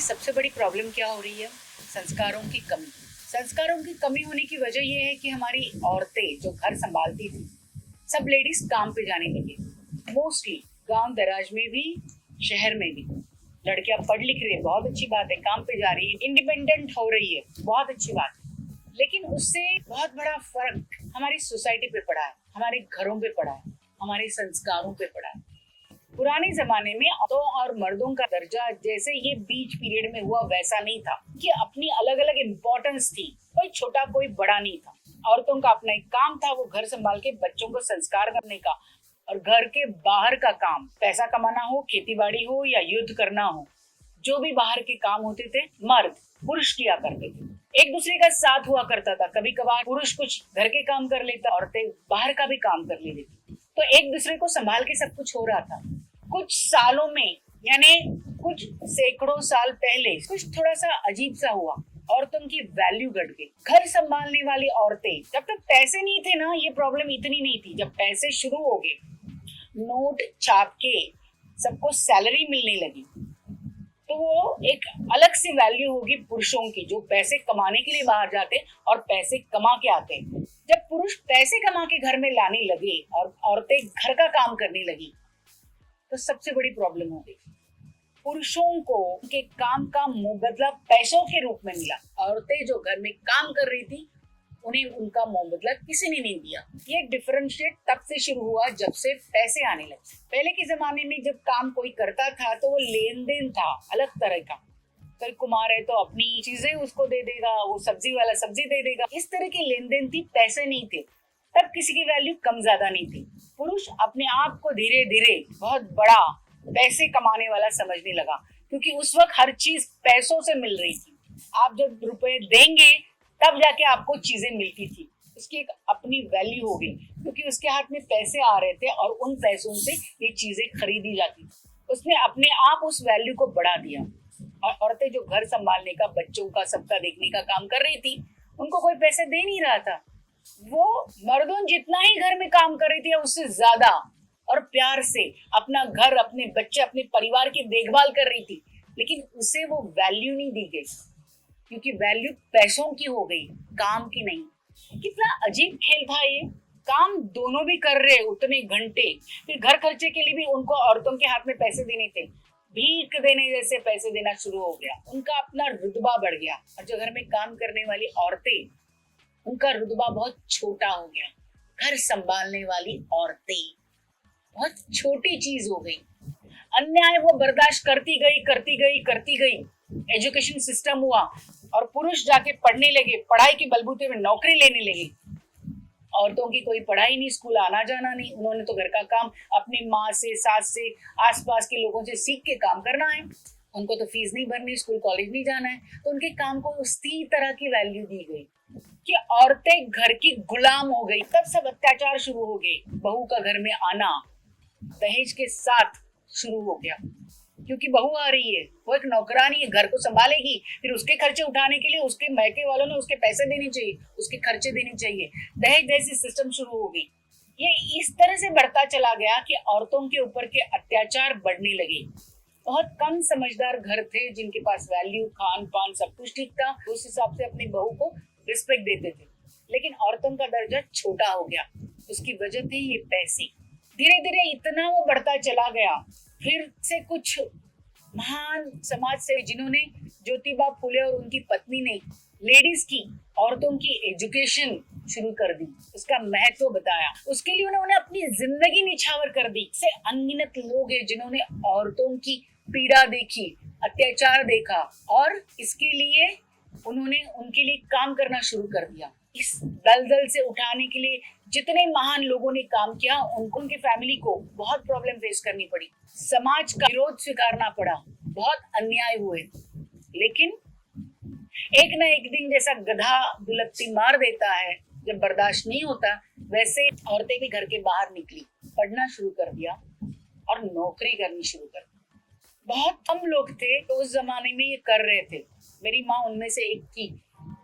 सबसे बड़ी प्रॉब्लम क्या हो रही है? संस्कारों की कमी। संस्कारों की कमी होने की वजह ये है कि हमारी औरतें जो घर संभालती थी, सब लेडीज काम पे जाने लगी। मोस्टली गांव दराज में भी, शहर में भी लड़कियां पढ़ लिख रही है, बहुत अच्छी बात है, काम पे जा रही है, इंडिपेंडेंट हो रही है, बहुत अच्छी बात है। लेकिन उससे बहुत बड़ा फर्क हमारी सोसाइटी पे पड़ा है, हमारे घरों पे पड़ा है, हमारे संस्कारों पे पड़ा है। पुराने जमाने में औरतों और मर्दों का दर्जा जैसे ये बीच पीरियड में हुआ वैसा नहीं था कि अपनी अलग अलग इम्पोर्टेंस थी, कोई छोटा कोई बड़ा नहीं था। औरतों का अपना एक काम था, वो घर संभाल के बच्चों को संस्कार करने का, और घर के बाहर का काम, पैसा कमाना हो, खेती बाड़ी हो या युद्ध करना हो, जो भी बाहर के काम होते थे मर्द पुरुष किया करते थे। एक दूसरे का साथ हुआ करता था, कभी कभार पुरुष कुछ घर के काम कर लेता, औरतें बाहर का भी काम कर लेती थी, तो एक दूसरे को संभाल के सब कुछ हो रहा था। कुछ सालों में, यानी कुछ सैकड़ों साल पहले कुछ थोड़ा सा अजीब सा हुआ, औरतों की वैल्यू घट गई। घर संभालने वाली औरतें, जब तक पैसे नहीं थे ना, ये प्रॉब्लम इतनी नहीं थी। जब पैसे शुरू हो गए, नोट छाप के सबको सैलरी मिलने लगी, तो वो एक अलग सी वैल्यू होगी पुरुषों की, जो पैसे कमाने के लिए बाहर जाते और पैसे कमा के आते। जब पुरुष पैसे कमा के घर में लाने लगे और औरतें घर का काम करने लगी, तो सबसे बड़ी प्रॉब्लम हो गई। पुरुषों को उनके काम का मुबदला पैसों के रूप में मिला। औरतें जो घर में काम कर रही थी, उन्हें उनका मुबदला किसी ने नहीं दिया। ये डिफरेंशिएट तब से शुरू हुआ जब से पैसे आने लगे। पहले के जमाने में जब काम कोई करता था तो वो लेन देन था अलग तरह का। कोई कुमार है तो अपनी चीजें उसको दे देगा, वो सब्जी वाला सब्जी दे देगा, इस तरह की लेन देन थी, पैसे नहीं थे। तब किसी की वैल्यू कम ज्यादा नहीं थी। पुरुष अपने आप को धीरे धीरे बहुत बड़ा पैसे कमाने वाला समझने लगा, क्योंकि उस वक्त हर चीज पैसों से मिल रही थी। आप जब रुपए देंगे तब जाके आपको चीजें मिलती थी। उसकी एक अपनी वैल्यू हो गई, क्योंकि उसके हाथ में पैसे आ रहे थे और उन पैसों से ये चीजें खरीदी जाती थी। उसने अपने आप उस वैल्यू को बढ़ा दिया। और औरतें जो घर संभालने का, बच्चों का, सबका देखने का काम कर रही थी, उनको कोई पैसे दे नहीं रहा था। वो मर्दों जितना ही घर में काम कर रही थी, उससे ज्यादा और प्यार से अपना घर, अपने बच्चे, अपने परिवार की देखभाल कर रही थी। लेकिन उसे वो वैल्यू नहीं दी गई, क्योंकि वैल्यू पैसों की हो गई, काम की नहीं। कितना अजीब खेल था ये। काम दोनों भी कर रहे उतने घंटे, फिर घर खर्चे के लिए भी उनको औरतों के हाथ में पैसे देने थे। भीख देने जैसे पैसे देना शुरू हो गया। उनका अपना रुतबा बढ़ गया। और जो घर में काम करने वाली औरतें, उनका रुतबा बहुत छोटा हो गया। घर संभालने वाली औरतें बहुत छोटी चीज हो गई। अन्याय वो बर्दाश्त करती गई, करती गई, करती गई। एजुकेशन सिस्टम हुआ और पुरुष जाके पढ़ने लगे, पढ़ाई के बलबूते में नौकरी लेने लगे। औरतों की कोई पढ़ाई नहीं, स्कूल आना जाना नहीं, उन्होंने तो घर का काम अपनी माँ से, सास से, आसपास के लोगों से सीख के काम करना है। उनको तो फीस नहीं भरनी, स्कूल कॉलेज नहीं जाना है, तो उनके काम को उसी तरह की वैल्यू दी गई कि औरतें घर की गुलाम हो गई। तब सब अत्याचार शुरू हो गए। बहू का घर में आना दहेज के साथ शुरू हो गया, क्योंकि बहू आ रही है, वो एक नौकरानी है, घर को संभालेगी, फिर उसके खर्चे उठाने के लिए उसके मैके वालों ने उसके पैसे देने चाहिए, उसके खर्चे देने चाहिए। दहेज जैसी सिस्टम शुरू हो गई। ये इस तरह से बढ़ता चला गया कि औरतों के ऊपर के अत्याचार बढ़ने लगे। बहुत कम समझदार घर थे जिनके पास वैल्यू, खान पान सब कुछ ठीक था, उस हिसाब से अपनी बहू को रिस्पेक्ट देते थे। लेकिन औरतों का दर्जा छोटा हो गया। उसकी वजह थी ये पैसे। धीरे धीरे इतना वो बढ़ता चला गया। फिर से कुछ महान समाज से, जिन्होंने ज्योतिबा फुले और उनकी पत्नी ने लेडीज की, औरतों की एजुकेशन शुरू कर दी, उसका महत्व बताया, उसके लिए उन्होंने अपनी जिंदगी निछावर कर दी। से अनगिनत लोग हैं जिन्होंने औरतों की पीड़ा देखी, अत्याचार देखा, और इसके लिए उन्होंने उनके लिए काम करना शुरू कर दिया। इस दलदल से उठाने के लिए जितने महान लोगों ने काम किया, उनको, उनके फैमिली को बहुत प्रॉब्लम फेस करनी पड़ी, समाज का विरोध स्वीकारना पड़ा, बहुत अन्याय हुए। लेकिन एक ना एक दिन जैसा गधा दुलत्ती मार देता है, जब बर्दाश्त नहीं होता, वैसे औरतें भी घर के बाहर निकली, पढ़ना शुरू कर दिया और नौकरी करनी शुरू कर दी। बहुत कम लोग थे तो उस जमाने में ये कर रहे थे। मेरी माँ उनमें से एक थी,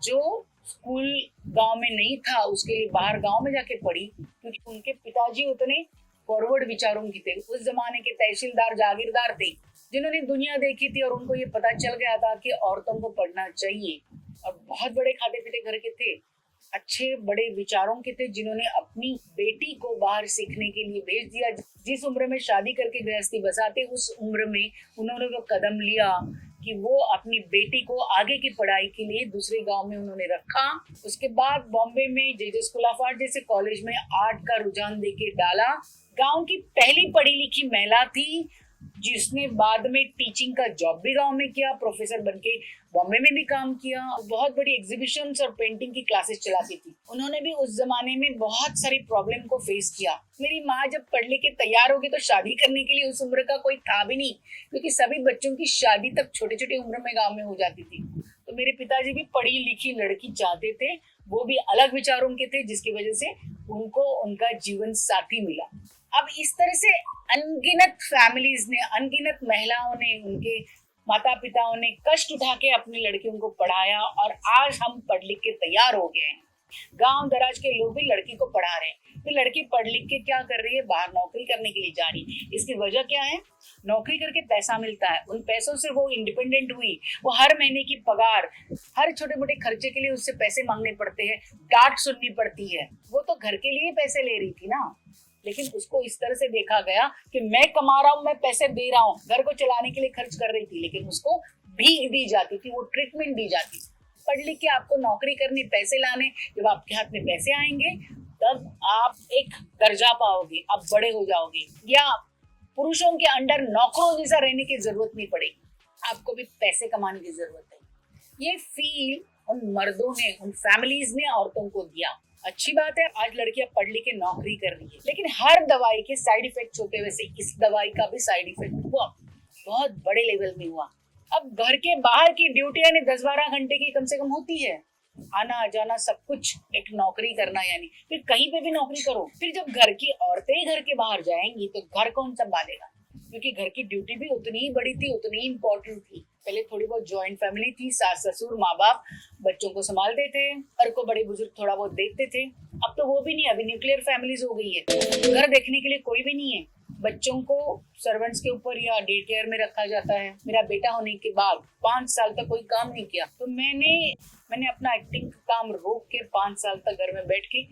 जो स्कूल गांव में नहीं था, उसके लिए बाहर गांव में जाके पढ़ी, क्योंकि उनके पिताजी उतने फॉरवर्ड विचारों की थे। उस जमाने के तहसीलदार, जागीरदार थे, जिन्होंने दुनिया देखी थी और उनको ये पता चल गया था कि औरतों को पढ़ना चाहिए, और बहुत बड़े खाते पीते घर के थे, अच्छे बड़े विचारों के थे, जिन्होंने अपनी बेटी को बाहर सीखने के लिए भेज दिया। जिस उम्र में शादी करके गृहस्थी बसाते, उस उम्र में उन्होंने वो कदम लिया कि वो अपनी बेटी को आगे की पढ़ाई के लिए दूसरे गांव में उन्होंने रखा। उसके बाद बॉम्बे में जे स्कूल ऑफ आर्ट जैसे कॉलेज में आर्ट का रुझान देके डाला। गांव की पहली पढ़ी लिखी महिला थी, जिसने बाद में टीचिंग का जॉब भी गांव में किया, प्रोफेसर बनके बॉम्बे में भी काम किया, बहुत बड़ी एग्जीबिशंस और पेंटिंग की क्लासेस चलाती थी। उन्होंने भी उस जमाने में बहुत सारी प्रॉब्लम को फेस किया। मेरी माँ जब पढ़ लिख के तैयार होगी तो शादी करने के लिए उस उम्र का कोई था भी नहीं, क्योंकि सभी बच्चों की शादी तब छोटे छोटे उम्र में गाँव में हो जाती थी। तो मेरे पिताजी भी पढ़ी लिखी लड़की चाहते थे, वो भी अलग विचारों के थे, जिसकी वजह से उनको उनका जीवन साथी मिला। अब इस तरह से अनगिनत फैमिलीज ने, अनगिनत महिलाओं ने, उनके माता पिताओं ने कष्ट उठा के अपनी लड़कियों को पढ़ाया, और आज हम पढ़ लिख के तैयार हो गए हैं। गांव दराज के लोग भी लड़की को पढ़ा रहे हैं। तो लड़की पढ़ लिख के क्या कर रही है? बाहर नौकरी करने के लिए जा रही है। इसकी वजह क्या है? नौकरी करके पैसा मिलता है, उन पैसों से वो इंडिपेंडेंट हुई। वो हर महीने की पगार, हर छोटे मोटे खर्चे के लिए उससे पैसे मांगने पड़ते हैं, डांट सुननी पड़ती है। वो तो घर के लिए पैसे ले रही थी ना, लेकिन उसको इस तरह से देखा गया कि मैं कमा रहा हूँ, मैं पैसे दे रहा हूँ, घर को चलाने के लिए खर्च कर रही थी, लेकिन उसको भीख दी जाती थी, वो ट्रीटमेंट दी जाती। पढ़ लिख के आपको नौकरी करनी, पैसे लाने, जब आपके हाथ में पैसे आएंगे तब आप एक दर्जा पाओगे, आप बड़े हो जाओगे, या पुरुषों के अंडर नौकरों जैसा रहने की जरूरत नहीं पड़ेगी, आपको भी पैसे कमाने की जरूरत है। ये फील उन मर्दों ने, उन फैमिलीज ने औरतों को दिया। अच्छी बात है, आज लड़कियां पढ़ लिख के नौकरी कर रही है, लेकिन हर दवाई के साइड इफेक्ट होते, वैसे इस दवाई का भी साइड इफेक्ट हुआ, बहुत बड़े लेवल में हुआ। अब घर के बाहर की ड्यूटी यानी 10-12 घंटे की कम से कम होती है, आना जाना सब कुछ, एक नौकरी करना, यानी फिर कहीं पे भी नौकरी करो। फिर जब घर की औरतें ही घर के बाहर जाएंगी तो घर कौन संभालेगा? क्योंकि घर की ड्यूटी भी उतनी ही बड़ी थी, उतनी ही इम्पोर्टेंट थी। पहले थोड़ी बहुत जॉइंट फैमिली थी, सास ससुर माँ बाप बच्चों को संभालते थे, घर को बड़े बुजुर्ग थोड़ा बहुत देखते थे। अब तो वो भी नहीं, अभी न्यूक्लियर फैमिलीज हो गई है, घर देखने के लिए कोई भी नहीं है। बच्चों को सर्वेंट्स के ऊपर या डे केयर में रखा जाता है। मेरा बेटा होने के बाद 5 साल तक कोई काम नहीं किया, तो मैंने अपना एक्टिंग का काम रोक के 5 साल तक घर में बैठ के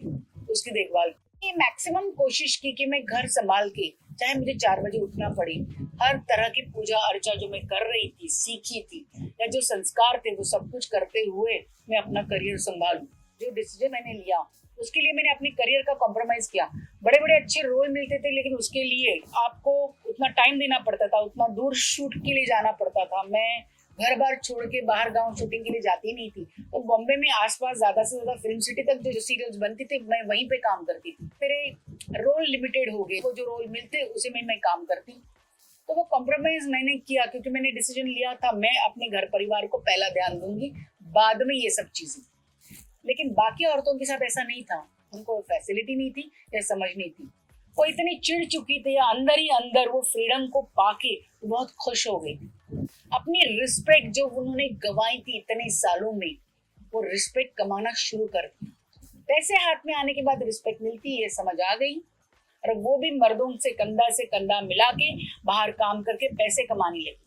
उसकी देखभाल की। मैक्सिमम कोशिश की कि मैं घर संभाल के, चाहे मुझे 4 बजे उठना पड़े, हर तरह की पूजा अर्चा जो मैं कर रही थी, सीखी थी, या जो संस्कार थे, वो सब कुछ करते हुए मैं अपना करियर संभालूं। जो डिसीजन मैंने लिया उसके लिए मैंने अपने करियर का कॉम्प्रोमाइज किया। बड़े बड़े अच्छे रोल मिलते थे, लेकिन उसके लिए आपको उतना टाइम देना पड़ता था, उतना दूर शूट के लिए जाना पड़ता था। मैं घर बार छोड़ के बाहर गांव शूटिंग के लिए जाती नहीं थी, तो बॉम्बे में आसपास ज्यादा से ज्यादा फिल्म सिटी तक जो सीरियल्स बनती थी, मैं वहीं पे काम करती थी। मेरे रोल लिमिटेड हो गए, वो जो रोल मिलते उसी में मैं काम करती। तो वो कॉम्प्रोमाइज मैंने किया, क्योंकि मैंने डिसीजन लिया था मैं अपने घर परिवार को पहला ध्यान दूंगी, बाद में ये सब चीजें। लेकिन बाकी औरतों के साथ ऐसा नहीं था, उनको फैसिलिटी नहीं थी या समझ नहीं थी। वो इतनी चिढ़ चुकी थी, या अंदर ही अंदर वो फ्रीडम को पाके बहुत खुश हो गई। अपनी रिस्पेक्ट जो उन्होंने गंवाई थी इतने सालों में, वो रिस्पेक्ट कमाना शुरू कर दी। पैसे हाथ में आने के बाद रिस्पेक्ट मिलती है, समझ आ गई। और वो भी मर्दों से कंधा मिला के बाहर काम करके पैसे कमाने लगी।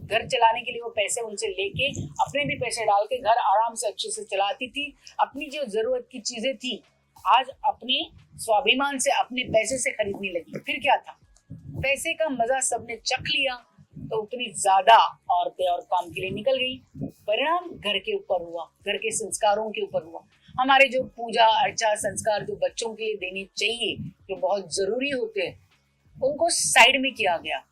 घर चलाने के लिए वो पैसे उनसे लेके, अपने भी पैसे डाल के घर आराम से अच्छे से चलाती थी। अपनी जो जरूरत की चीजें थी, आज अपने स्वाभिमान से, अपने पैसे से खरीदने लगी। फिर क्या था, पैसे का मजा सबने चख लिया, तो उतनी ज्यादा औरतें और काम के लिए निकल गई। परिणाम घर के ऊपर हुआ, घर के संस्कारों के ऊपर हुआ। हमारे जो पूजा अर्चा संस्कार जो बच्चों के लिए देने चाहिए, जो बहुत जरूरी होते हैं, उनको साइड में किया गया।